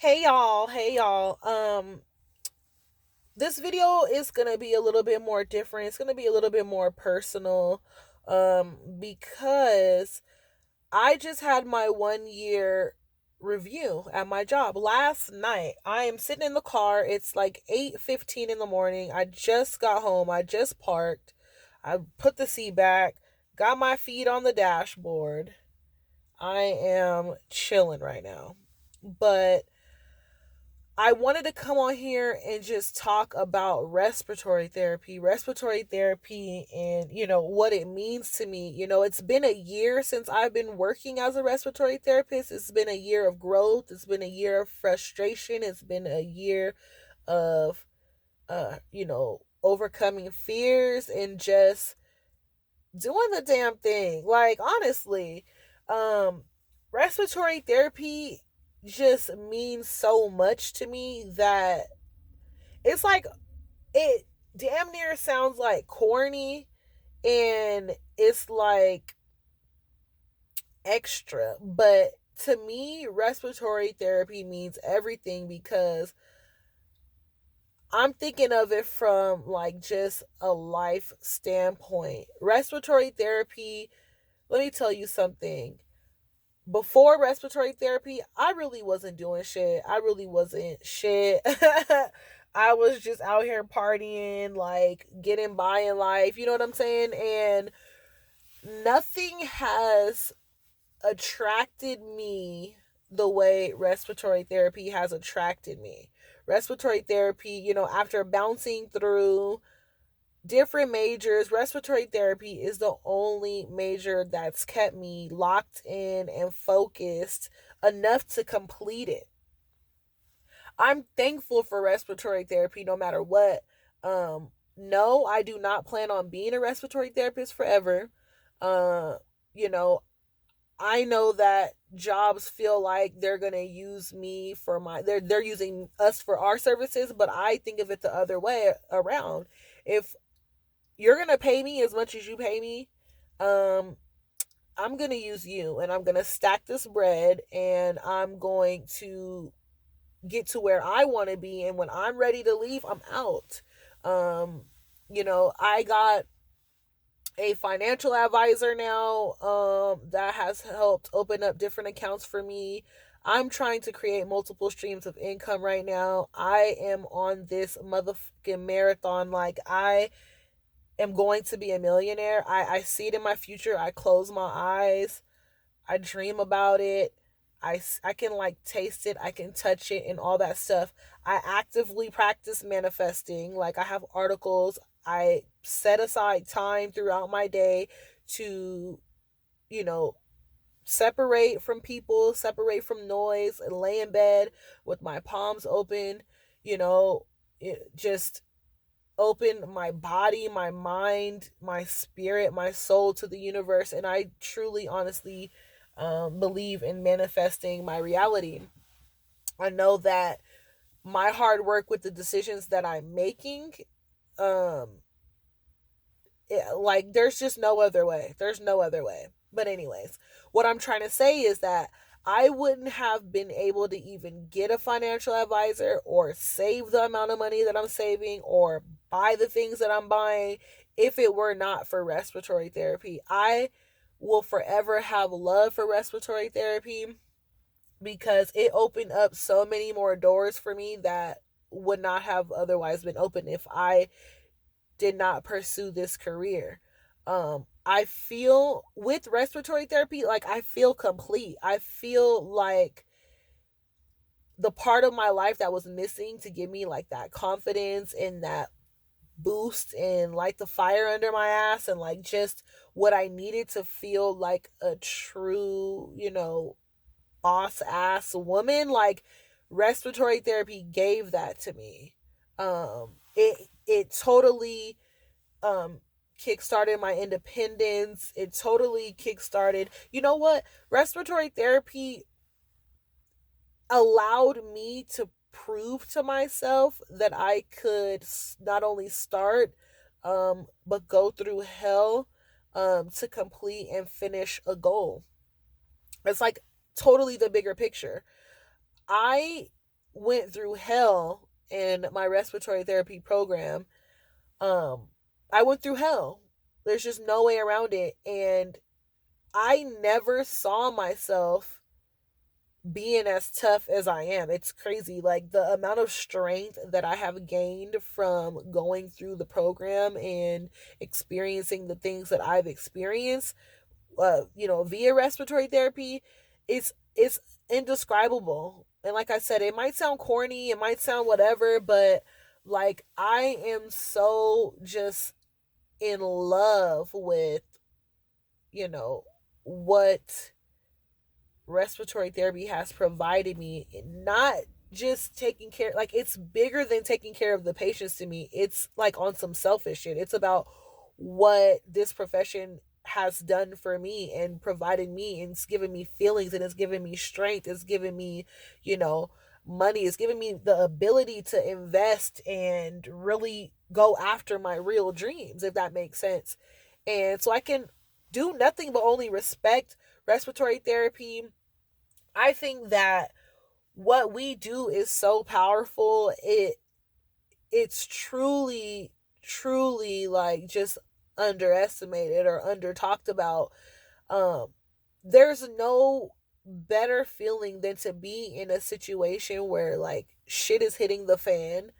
Hey y'all. This video is gonna be a little bit more different. It's gonna be a little bit more personal. Because I just had my 1 year review at my job last night. I am sitting in the car. It's like 8:15 in the morning. I just got home. I just parked. I put the seat back, got my feet on the dashboard. I am chilling right now. But I wanted to come on here and just talk about respiratory therapy, and what it means to me. It's been a year since I've been working as a respiratory therapist. It's been a year of growth. It's been a year of frustration. It's been a year of overcoming fears and just doing the damn thing. Like, honestly, um respiratory therapy just means so much to me that it's like, it damn near sounds like corny, and it's like extra, but to me respiratory therapy means everything because I'm thinking of it from like just a life standpoint. Respiratory therapy, let me tell you something. Before respiratory therapy, I really wasn't doing shit. I really wasn't shit. I was just out here partying, like getting by in life. You know what I'm saying? And nothing has attracted me the way respiratory therapy has attracted me. Respiratory therapy, after bouncing through different majors, respiratory therapy is the only major that's kept me locked in and focused enough to complete it. I'm thankful for respiratory therapy no matter what. No, I do not plan on being a respiratory therapist forever. Uh, you know, I know that jobs feel like they're gonna use me for they're using us for our services, but I think of it the other way around. If you're gonna pay me as much as you pay me, um, I'm gonna use you, and I'm gonna stack this bread, and I'm going to get to where I want to be, and when I'm ready to leave, I'm out. Um, I got a financial advisor now, that has helped open up different accounts for me. I'm trying to create multiple streams of income right now. I am on this motherfucking marathon. Like, I am going to be a millionaire. I see it in my future. I close my eyes. I dream about it. I can like taste it. I can touch it and all that stuff. I actively practice manifesting. Like, I have articles. I set aside time throughout my day to, you know, separate from people, separate from noise, and lay in bed with my palms open, you know, just open my body, my mind, my spirit, my soul to the universe. And I truly, honestly believe in manifesting my reality. I know that my hard work with the decisions that I'm making, um, like, there's just no other way. There's no other way. But, anyways, what I'm trying to say is that I wouldn't have been able to even get a financial advisor or save the amount of money that I'm saving or buy the things that I'm buying if it were not for respiratory therapy. I will forever have love for respiratory therapy because it opened up so many more doors for me that would not have otherwise been open if I did not pursue this career. I feel with respiratory therapy, like, I feel complete. I feel like the part of my life that was missing to give me like that confidence and that boost and light the fire under my ass, and like just what I needed to feel like a true, boss ass woman. Like, respiratory therapy gave that to me. It totally um kickstarted my independence. It totally kickstarted, you know what? Respiratory therapy allowed me to prove to myself that I could not only start, but go through hell, to complete and finish a goal. It's like totally the bigger picture. I went through hell in my respiratory therapy program. Um, I went through hell. There's just no way around it. And I never saw myself being as tough as I am. It's crazy. Like the amount of strength that I have gained from going through the program and experiencing the things that I've experienced, via respiratory therapy, it's indescribable. And like I said, it might sound corny, it might sound whatever, but like I am so just in love with, you know, what respiratory therapy has provided me. Not just taking care, like it's bigger than taking care of the patients to me. It's like on some selfish shit. It's about what this profession has done for me and provided me, and it's given me feelings, and it's given me strength, it's given me, you know, money, it's given me the ability to invest and really go after my real dreams, if that makes sense. And so I can do nothing but only respect respiratory therapy. I think that what we do is so powerful. It's truly like just underestimated or under talked about. Um there's no better feeling than to be in a situation where like shit is hitting the fan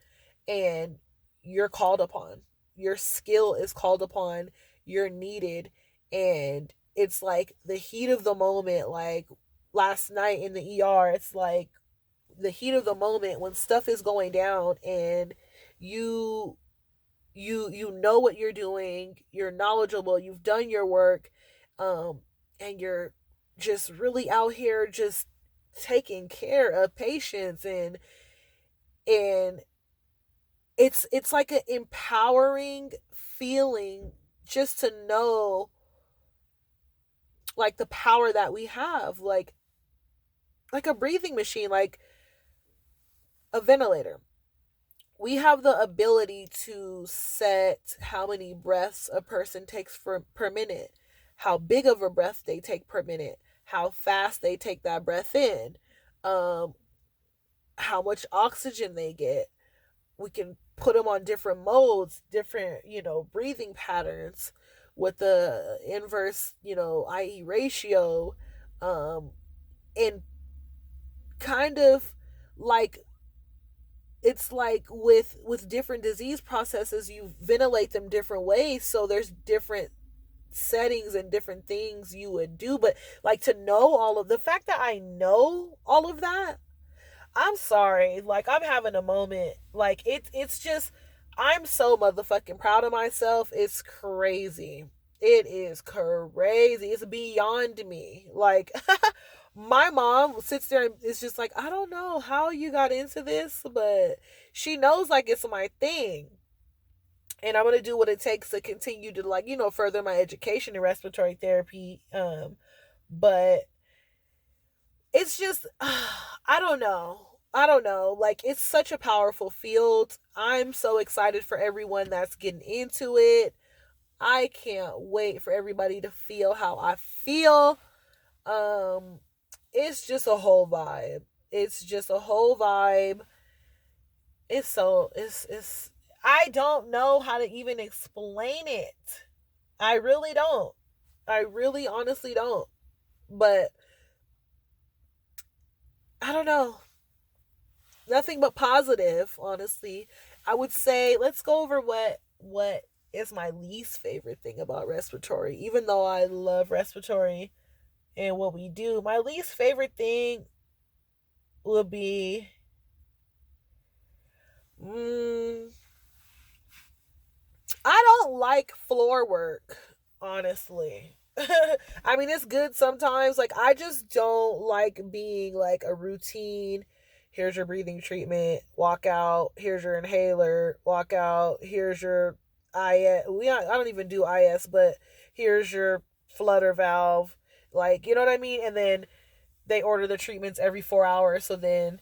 and you're called upon. Your skill is called upon, you're needed, and it's like the heat of the moment. Like last night in the ER, it's like the heat of the moment when stuff is going down and you you know what you're doing, you're knowledgeable, you've done your work, um and you're just really out here just taking care of patients. And it's like an empowering feeling just to know like the power that we have, like a breathing machine, like a ventilator. We have the ability to set how many breaths a person takes per minute, how big of a breath they take per minute, how fast they take that breath in, um how much oxygen they get. We can put them on different modes, different, breathing patterns with the inverse, IE ratio, um, and kind of like it's like with different disease processes, you ventilate them different ways, so there's different settings and different things you would do. But like to know all of the fact that I know all of that, I'm sorry. Like I'm having a moment. Like it's just I'm so motherfucking proud of myself. It's crazy. It is crazy. It's beyond me. Like my mom sits there and is just like, I don't know how you got into this, but she knows like it's my thing. And I'm gonna do what it takes to continue to like, further my education in respiratory therapy. But it's just I don't know. I don't know. Like it's such a powerful field. I'm so excited for everyone that's getting into it. I can't wait for everybody to feel how I feel. Um it's just a whole vibe. It's just a whole vibe. It's I don't know how to even explain it. I really don't. I really honestly don't. But I don't know. Nothing but positive, honestly. I would say let's go over what is my least favorite thing about respiratory. Even though I love respiratory and what we do, my least favorite thing would be mm, I don't like floor work, honestly. I mean, it's good sometimes. Like, I just don't like being like a routine. Here's your breathing treatment, walk out. Here's your inhaler, walk out. Here's your IS. I don't even do IS, but here's your flutter valve. Like, you know what I mean? And then they order the treatments every 4 hours. So then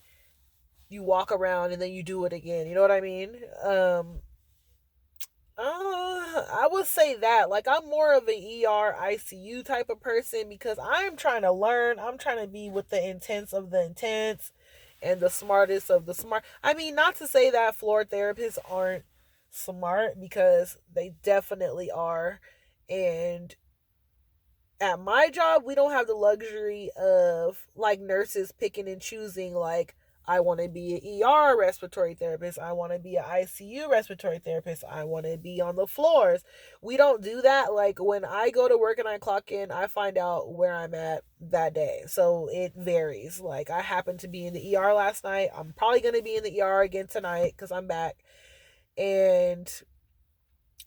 you walk around and then you do it again. You know what I mean? I would say that. Like, I'm more of an ER ICU type of person because I'm trying to learn. I'm trying to be with the intense of the intense. and the smartest of the smart. I mean, not to say that floor therapists aren't smart, because they definitely are. And at my job, we don't have the luxury of like nurses picking and choosing, like, I want to be an ER respiratory therapist, I want to be an ICU respiratory therapist, I want to be on the floors. We don't do that. Like, when I go to work and I clock in, I find out where I'm at that day. So it varies. Like, I happened to be in the ER last night. I'm probably going to be in the ER again tonight because I'm back. And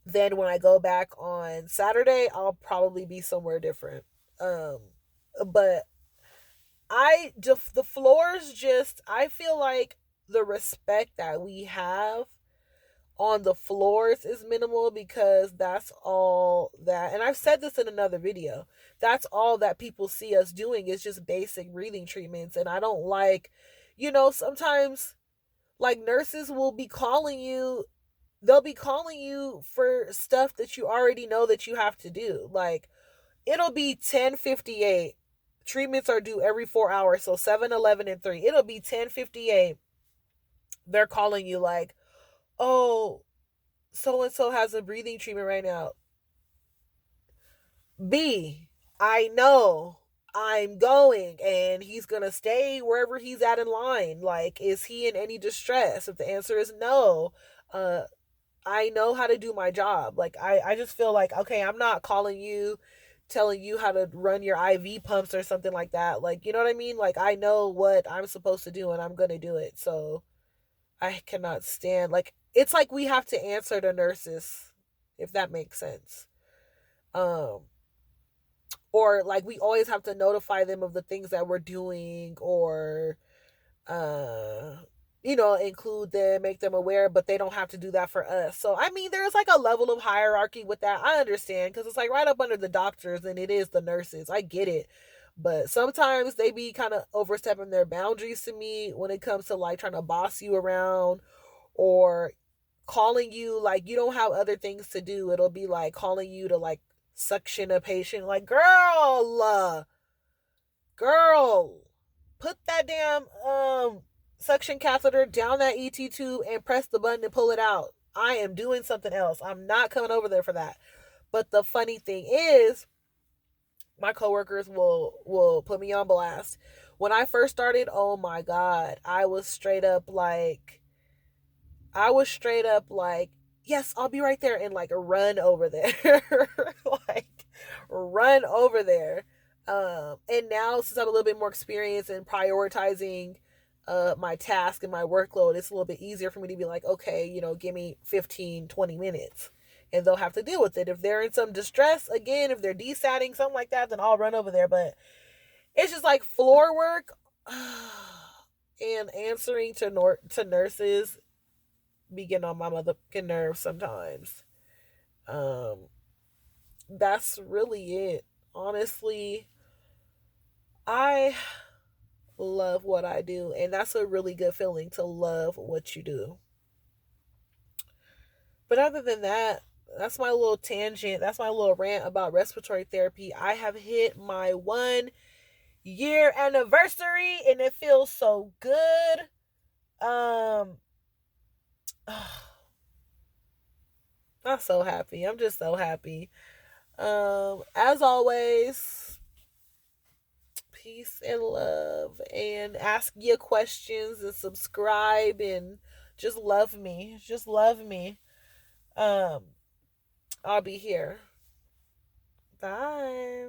then when I go back on Saturday, I'll probably be somewhere different. Um, but I just, the floors, just, I feel like the respect that we have on the floors is minimal, because that's all that, and I've said this in another video, that's all that people see us doing is just basic breathing treatments. And I don't like, sometimes, like, nurses will be calling you, they'll be calling you for stuff that you already know that you have to do. Like, it'll be 10:58. Treatments are due every 4 hours, so 7, 11, and 3. It'll be 10:58. They're calling you like, oh, so and so has a breathing treatment right now. B, I know. I'm going, and he's gonna stay wherever he's at in line. Like, is he in any distress? If the answer is no, uh, I know how to do my job. Like, I just feel like, okay, I'm not calling you, telling you how to run your IV pumps or something like that. Like, you know what I mean? Like, I know what I'm supposed to do and I'm going to do it. So I cannot stand, like, it's like we have to answer to nurses, if that makes sense. Um, or like we always have to notify them of the things that we're doing, or uh include them, make them aware, but they don't have to do that for us. So I mean, there's like a level of hierarchy with that. I understand, because it's like right up under the doctors, and it is the nurses. I get it. But sometimes they be kind of overstepping their boundaries to me when it comes to like trying to boss you around, or calling you like you don't have other things to do. It'll be like calling you to like suction a patient. Like, girl, put that damn suction catheter down that ET tube and press the button and pull it out. I am doing something else. I'm not coming over there for that. But the funny thing is, my coworkers will put me on blast. When I first started, oh my god, I was straight up like, yes, I'll be right there, and like run over there. Like, run over there. And now, since I'm a little bit more experienced in prioritizing my task and my workload, it's a little bit easier for me to be like, okay, give me 15, 20 minutes. And they'll have to deal with it. If they're in some distress, again, if they're desatting, something like that, then I'll run over there. But it's just like floor work and answering to nurses be getting on my motherfucking nerves sometimes. Um, that's really it. Honestly, I love what I do, and that's a really good feeling, to love what you do. But other than that, that's my little tangent. That's my little rant about respiratory therapy. I have hit my 1 year anniversary, and it feels so good. Um, I'm so happy. I'm just so happy. As always, peace and love, and ask your questions and subscribe, and just love me. Just love me. Um, I'll be here. Bye.